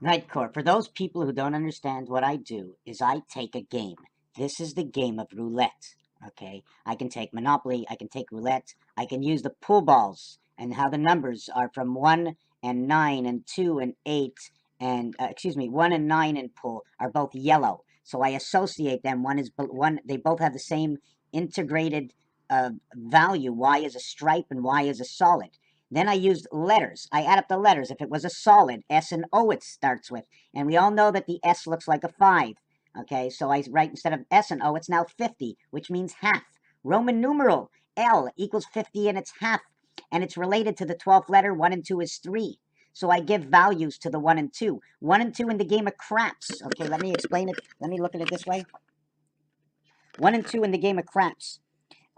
Right, Core. For those people who don't understand, what I do is I take a game. This is the game of roulette. Okay, I can take Monopoly, I can take roulette, I can use the pool balls and how the numbers are from 1 and 9 and 2 and 8 and excuse me, 1 and 9 in pool are both yellow. So I associate them. One is one. They both have the same integrated value. Y is a stripe and Y is a solid. Then I used letters. I add up the letters. If it was a solid, S and O it starts with. And we all know that the S looks like a 5. Okay, so I write instead of S and O, it's now 50, which means half. Roman numeral, L equals 50 and it's half. And it's related to the 12th letter. 1 and 2 is 3. So I give values to the 1 and 2. 1 and 2 in the game of craps. Okay, let me explain it. Let me look at it this way. 1 and 2 in the game of craps.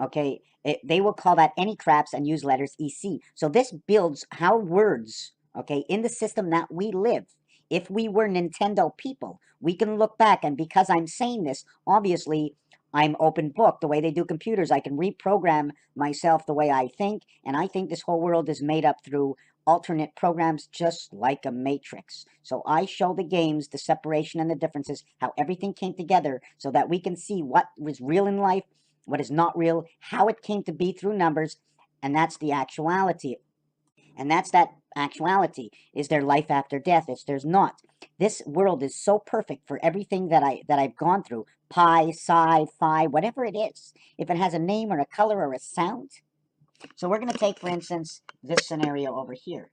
Okay, they will call that any craps and use letters EC. So this builds how words, okay, in the system that we live. If we were Nintendo people, we can look back, and because I'm saying this, obviously, I'm open book. The way they do computers, I can reprogram myself the way I think, and I think this whole world is made up through alternate programs just like a matrix. So I show the games, the separation and the differences, how everything came together so that we can see what was real in life, what is not real, how it came to be through numbers, and that's the actuality. And that's that actuality. Is there life after death? If there's not. This world is so perfect for everything that I've gone through. Pi, psi, phi, whatever it is. If it has a name or a color or a sound. So we're going to take, for instance, this scenario over here.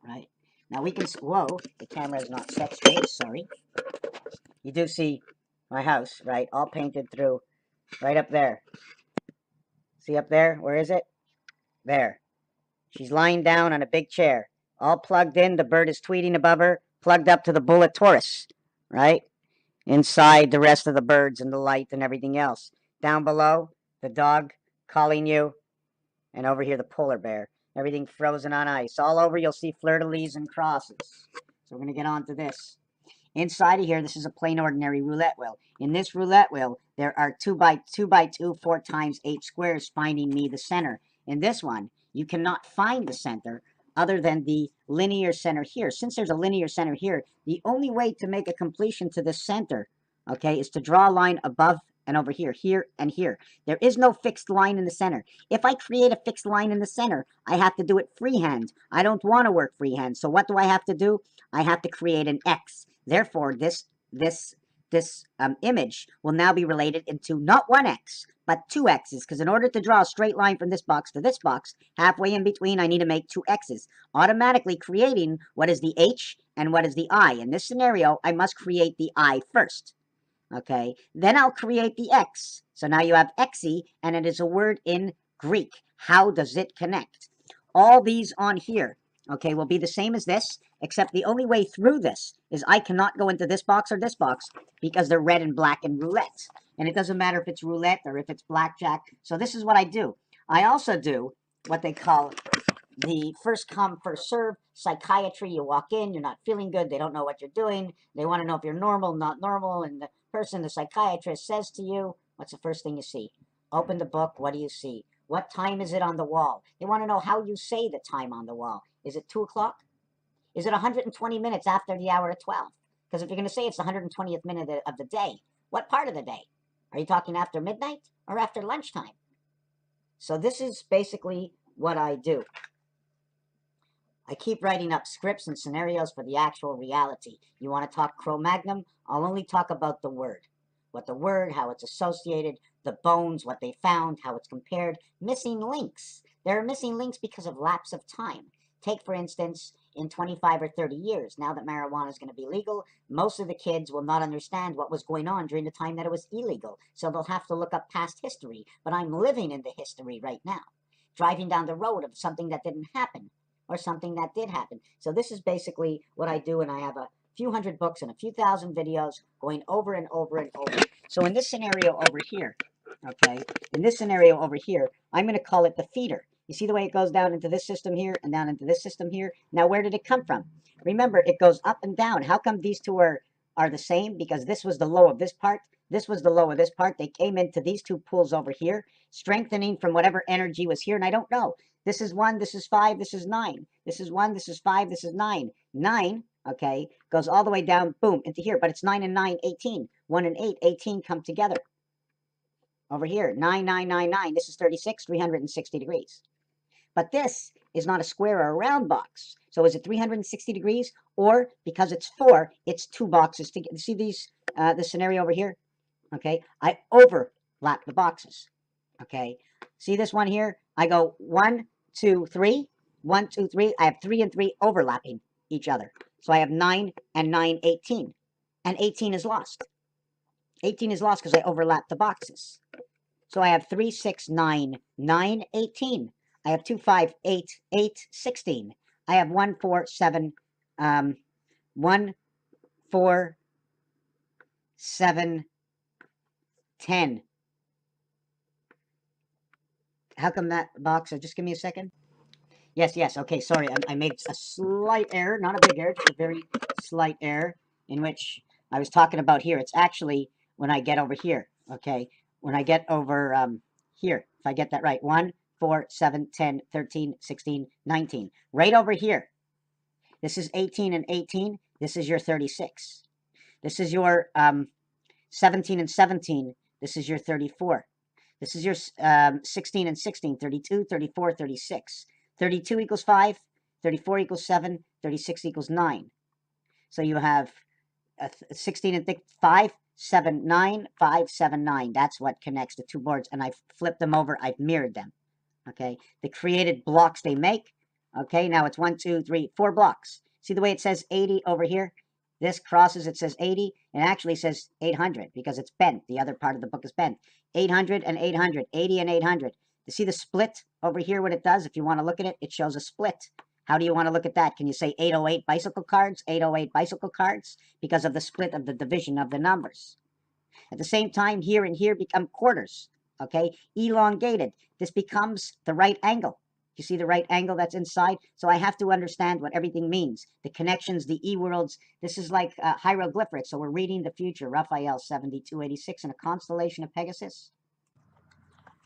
Right? Now we can, whoa, the camera is not set straight, sorry. You do see my house, right? All painted through, right up there. See up there? Where is it? There. She's lying down on a big chair, all plugged in. The bird is tweeting above her, plugged up to the bullet Taurus, right? Inside the rest of the birds and the light and everything else. Down below, the dog calling you, and over here, the polar bear. Everything frozen on ice. All over, you'll see fleur-de-lis and crosses. So we're going to get on to this. Inside of here, this is a plain ordinary roulette wheel. In this roulette wheel, there are 2 by 2 by 2, 4 times 8 squares, finding me the center. In this one, you cannot find the center other than the linear center here. Since there's a linear center here, the only way to make a completion to the center, okay, is to draw a line above and over here, here and here. There is no fixed line in the center. If I create a fixed line in the center, I have to do it freehand. I don't want to work freehand. So what do I have to do? I have to create an X. Therefore, this image will now be related into not 1x, but 2x's, because in order to draw a straight line from this box to this box, halfway in between, I need to make 2x's, automatically creating what is the h and what is the I. In this scenario, I must create the I first. Okay, then I'll create the x. So now you have xe, and it is a word in Greek. How does it connect? All these on here, okay, will be the same as this, except the only way through this is I cannot go into this box or this box because they're red and black in roulette. And it doesn't matter if it's roulette or if it's blackjack. So this is what I do. I also do what they call the first come, first serve psychiatry. You walk in, you're not feeling good, they don't know what you're doing, they want to know if you're normal, not normal, and the person, the psychiatrist, says to you, what's the first thing you see? Open the book, what do you see? What time is it on the wall? They want to know how you say the time on the wall. Is it 2 o'clock? Is it 120 minutes after the hour of 12? Because if you're going to say it's the 120th minute of the day, what part of the day? Are you talking after midnight or after lunchtime? So this is basically what I do. I keep writing up scripts and scenarios for the actual reality. You want to talk Cro-Magnon? I'll only talk about the word. What the word, how it's associated, the bones, what they found, how it's compared. Missing links. There are missing links because of lapse of time. Take, for instance, in 25 or 30 years, now that marijuana is going to be legal, most of the kids will not understand what was going on during the time that it was illegal. So they'll have to look up past history. But I'm living in the history right now. Driving down the road of something that didn't happen, or something that did happen. So this is basically what I do, and I have a few hundred books and a few thousand videos going over and over and over. So in this scenario over here, okay, in this scenario over here, I'm going to call it the feeder. You see the way it goes down into this system here and down into this system here? Now, where did it come from? Remember, it goes up and down. How come these two are the same? Because this was the low of this part. This was the low of this part. They came into these two pools over here, strengthening from whatever energy was here, and I don't know. This is 1, this is 5, this is 9. This is 1, this is 5, this is 9. 9, okay, goes all the way down, boom, into here. But it's 9 and 9, 18. 1 and 8, 18 come together. Over here, 9, 9, 9, 9. This is 36, 360 degrees. But this is not a square or a round box. So is it 360 degrees? Or because it's 4, it's 2 boxes together. See these, this scenario over here? Okay, I overlap the boxes. Okay, see this one here? I go 1, 2, 3, 1, 2, 3. I have 3 and 3 overlapping each other. So I have 9 and 9, 18. And 18 is lost. 18 is lost because I overlap the boxes. So I have 3, 6, 9, 9, 18. I have 2, 5, 8, 8, 16. I have 1, 4, 7, 1, 4, 7, 10. How come that box, just give me a second. Yes, okay, sorry, I made a slight error, not a big error, just a very slight error, in which I was talking about here. It's actually when I get over here, okay? When I get over here, if I get that right, 1, 4, 7, 10, 13, 16, 19. Right over here, this is 18 and 18, this is your 36. This is your 17 and 17, this is your 34. This is your 16 and 16, 32, 34, 36. 32 equals 5, 34 equals 7, 36 equals 9. So you have 16 and 5, 7, 9, 5, 7, 9. That's what connects the two boards. And I've flipped them over. I've mirrored them. Okay. The created blocks they make. Okay. Now it's 1, 2, 3, 4 blocks. See the way it says 80 over here? This crosses, it says 80, and actually says 800 because it's bent. The other part of the book is bent. 800 and 800, 80 and 800. You see the split over here, what it does? If you want to look at it, it shows a split. How do you want to look at that? Can you say 808 bicycle cards, 808 bicycle cards? Because of the split of the division of the numbers. At the same time, here and here become quarters, okay? Elongated. This becomes the right angle. You see the right angle that's inside? So I have to understand what everything means. The connections, the E-worlds. This is like hieroglyphics. So we're reading the future. Raphael 7286 in a constellation of Pegasus.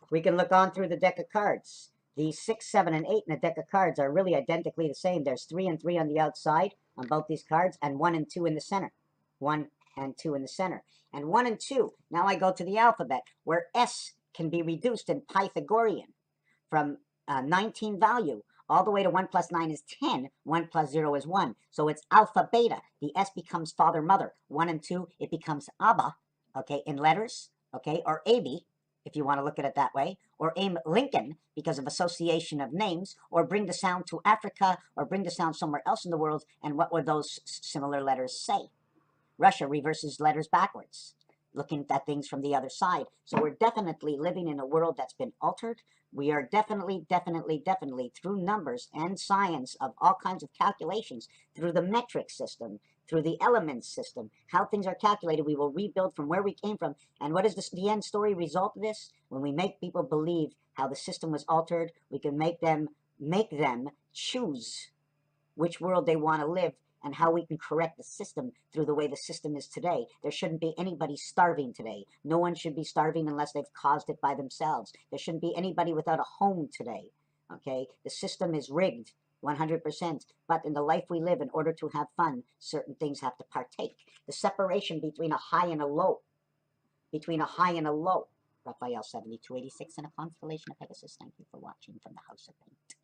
We can look on through the deck of cards. The 6, 7, and 8 in the deck of cards are really identically the same. There's 3 and 3 on the outside on both these cards, and 1 and 2 in the center. 1 and 2 in the center. And 1 and 2, now I go to the alphabet, where S can be reduced in Pythagorean from 19 value all the way to 1 plus 9 is 10, 1 plus 0 is 1. So it's alpha beta. The S becomes father mother. 1 and 2, it becomes Abba, okay, in letters, okay, or AB, if you want to look at it that way, or aim Lincoln because of association of names, or bring the sound to Africa, or bring the sound somewhere else in the world, and what would those similar letters say? Russia reverses letters backwards, looking at things from the other side. So we're definitely living in a world that's been altered. We are definitely, through numbers and science of all kinds of calculations, through the metric system, through the elements system, how things are calculated, we will rebuild from where we came from. And what is the end story result of this? When we make people believe how the system was altered, we can make them choose which world they want to live and how we can correct the system through the way the system is today. There shouldn't be anybody starving today. No one should be starving unless they've caused it by themselves. There shouldn't be anybody without a home today, okay? The system is rigged 100%, but in the life we live, in order to have fun, certain things have to partake. The separation between a high and a low, Raphael 7286 in a constellation of Pegasus. Thank you for watching from the House of Paint.